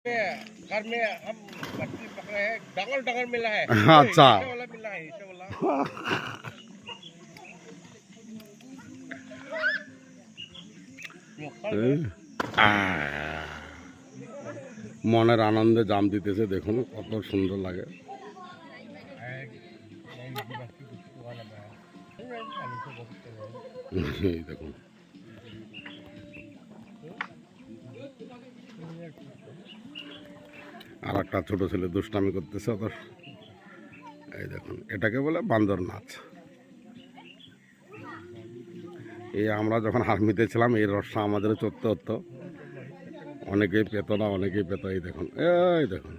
घर में हम मछली पकड़े हैं, डंगल डंगल मिला है। अच्छा। ऐसे वाला मिला है, ऐसे वाला। মনের আনন্দে জাম দিতেছে, দেখুন কত সুন্দর লাগে। এই দেখুন আর একটা ছোট ছেলে দুষ্টামি করতেছে ওদের। এই দেখুন এটাকে বলে বান্দর নাচ। এই আমরা যখন আর্মিতে ছিলাম এই রসটা আমাদের চড়তে হতো, অনেকেই পেত না, অনেকেই পেত। এই দেখুন, এই দেখুন।